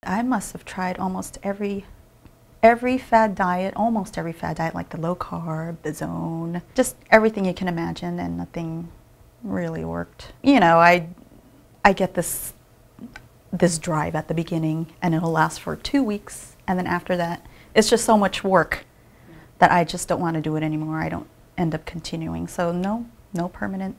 I must have tried almost every fad diet, like the low carb, the zone, just everything you can imagine, and nothing really worked. You know, I get this drive at the beginning, and it'll last for 2 weeks, and then after that, it's just so much work that I just don't want to do it anymore. I don't end up continuing. So no permanent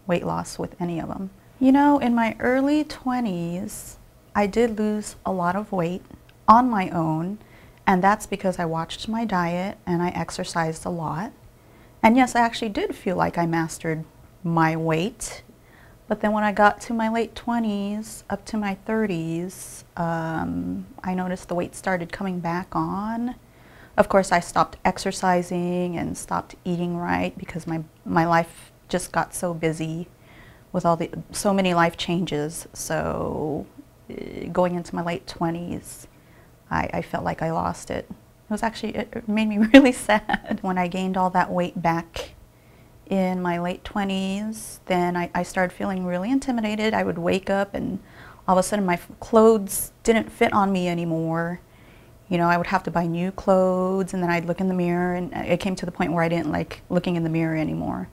weight loss with any of them. You know, in my early 20s, I did lose a lot of weight on my own, and that's because I watched my diet and I exercised a lot. And yes, I actually did feel like I mastered my weight. But then when I got to my late 20s, up to my 30s, I noticed the weight started coming back on. Of course, I stopped exercising and stopped eating right because my life just got so busy with so many life changes. So going into my late 20s, I felt like I lost it. It made me really sad. When I gained all that weight back in my late 20s, then I started feeling really intimidated. I would wake up and all of a sudden my clothes didn't fit on me anymore. You know, I would have to buy new clothes, and then I'd look in the mirror, and it came to the point where I didn't like looking in the mirror anymore.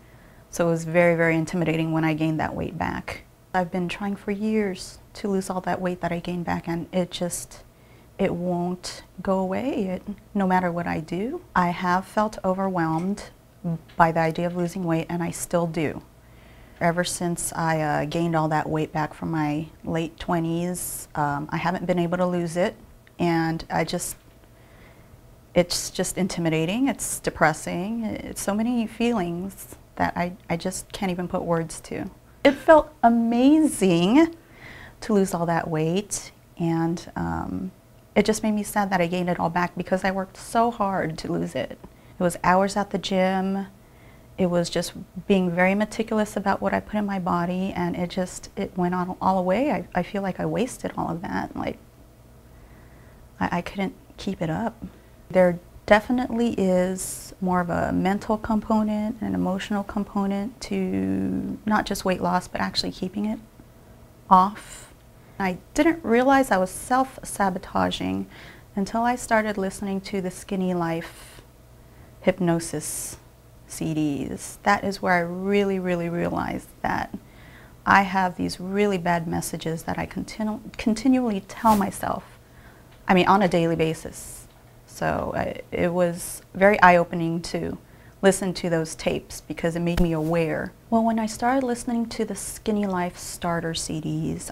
So it was very, very intimidating when I gained that weight back. I've been trying for years to lose all that weight that I gained back, and it won't go away no matter what I do. I have felt overwhelmed by the idea of losing weight, and I still do. Ever since I gained all that weight back from my late 20s, I haven't been able to lose it, and it's just intimidating, it's depressing, it's so many feelings that I just can't even put words to. It felt amazing to lose all that weight, and it just made me sad that I gained it all back because I worked so hard to lose it. It was hours at the gym. It was just being very meticulous about what I put in my body, and it went on all away. I feel like I wasted all of that. Like, I couldn't keep it up. There definitely is more of a mental component, an emotional component to not just weight loss, but actually keeping it off. I didn't realize I was self-sabotaging until I started listening to the Skinny Life hypnosis CDs. That is where I really, really realized that I have these really bad messages that I continually tell myself, I mean, on a daily basis. So it was very eye-opening to listen to those tapes because it made me aware. Well, when I started listening to the Skinny Life starter CDs,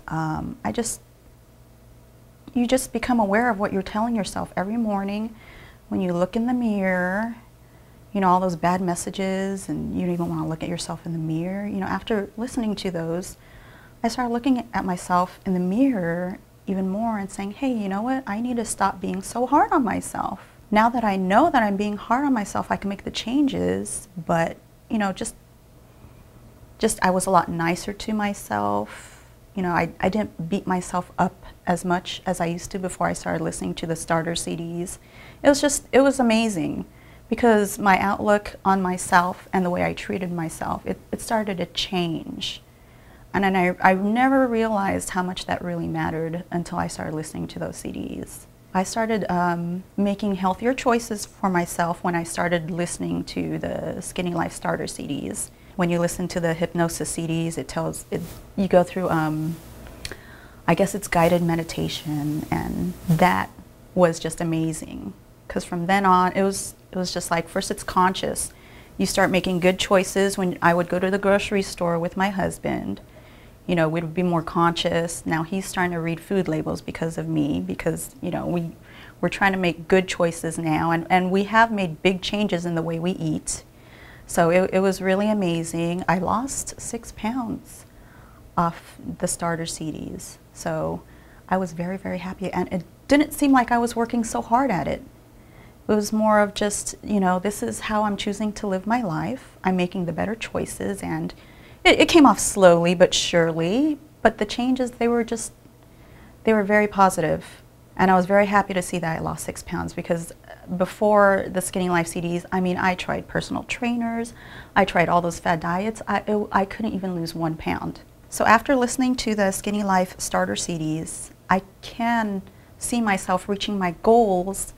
you just become aware of what you're telling yourself every morning when you look in the mirror. You know, all those bad messages, and you don't even want to look at yourself in the mirror. You know, after listening to those, I started looking at myself in the mirror even more and saying, hey, you know what? I need to stop being so hard on myself. Now that I know that I'm being hard on myself, I can make the changes, but, you know, just I was a lot nicer to myself. You know, I didn't beat myself up as much as I used to before I started listening to the starter CDs. It was amazing. Because my outlook on myself and the way I treated myself, it started to change. And then I never realized how much that really mattered until I started listening to those CDs. I started making healthier choices for myself when I started listening to the Skinny Life starter CDs. When you listen to the hypnosis CDs, you go through, I guess it's guided meditation, and that was just amazing. Because from then on, it was just like, first it's conscious. You start making good choices. When I would go to the grocery store with my husband, you know, we'd be more conscious. Now he's starting to read food labels because of me, because, you know, we're trying to make good choices now, and we have made big changes in the way we eat. So it was really amazing. I lost 6 pounds off the starter CDs. So I was very, very happy, and it didn't seem like I was working so hard at it. It was more of just, you know, this is how I'm choosing to live my life. I'm making the better choices, and it came off slowly but surely. But the changes, they were very positive. And I was very happy to see that I lost 6 pounds, because before the Skinny Life CDs, I mean, I tried personal trainers, I tried all those fad diets, I couldn't even lose 1 pound. So after listening to the Skinny Life starter CDs, I can see myself reaching my goals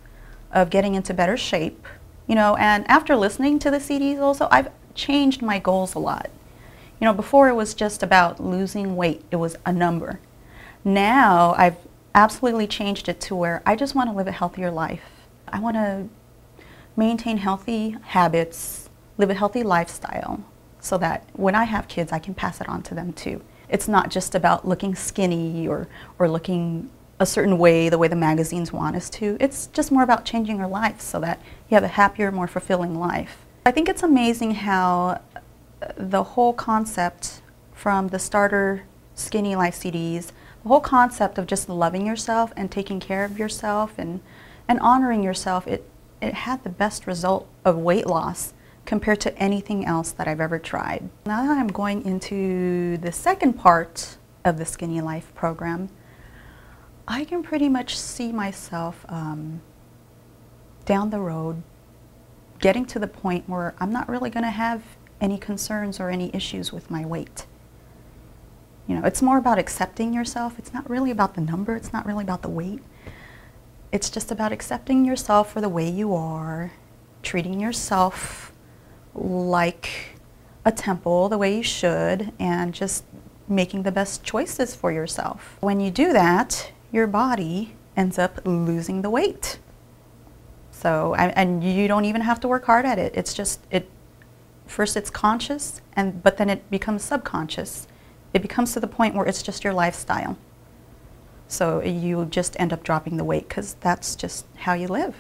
of getting into better shape, you know, and after listening to the CDs also, I've changed my goals a lot. You know, before it was just about losing weight. It was a number. Now I've absolutely changed it to where I just want to live a healthier life. I want to maintain healthy habits, live a healthy lifestyle, so that when I have kids, I can pass it on to them too. It's not just about looking skinny or looking a certain way, the way the magazines want us to. It's just more about changing our life so that you have a happier, more fulfilling life. I think it's amazing how the whole concept from the starter Skinny Life CDs, the whole concept of just loving yourself and taking care of yourself and honoring yourself, it had the best result of weight loss compared to anything else that I've ever tried. Now that I'm going into the second part of the Skinny Life program, I can pretty much see myself down the road getting to the point where I'm not really going to have any concerns or any issues with my weight. You know, it's more about accepting yourself. It's not really about the number. It's not really about the weight. It's just about accepting yourself for the way you are, treating yourself like a temple, the way you should, and just making the best choices for yourself. When you do that, your body ends up losing the weight. So, and you don't even have to work hard at it. It's just, first it's conscious, but then it becomes subconscious. It becomes to the point where it's just your lifestyle. So you just end up dropping the weight because that's just how you live.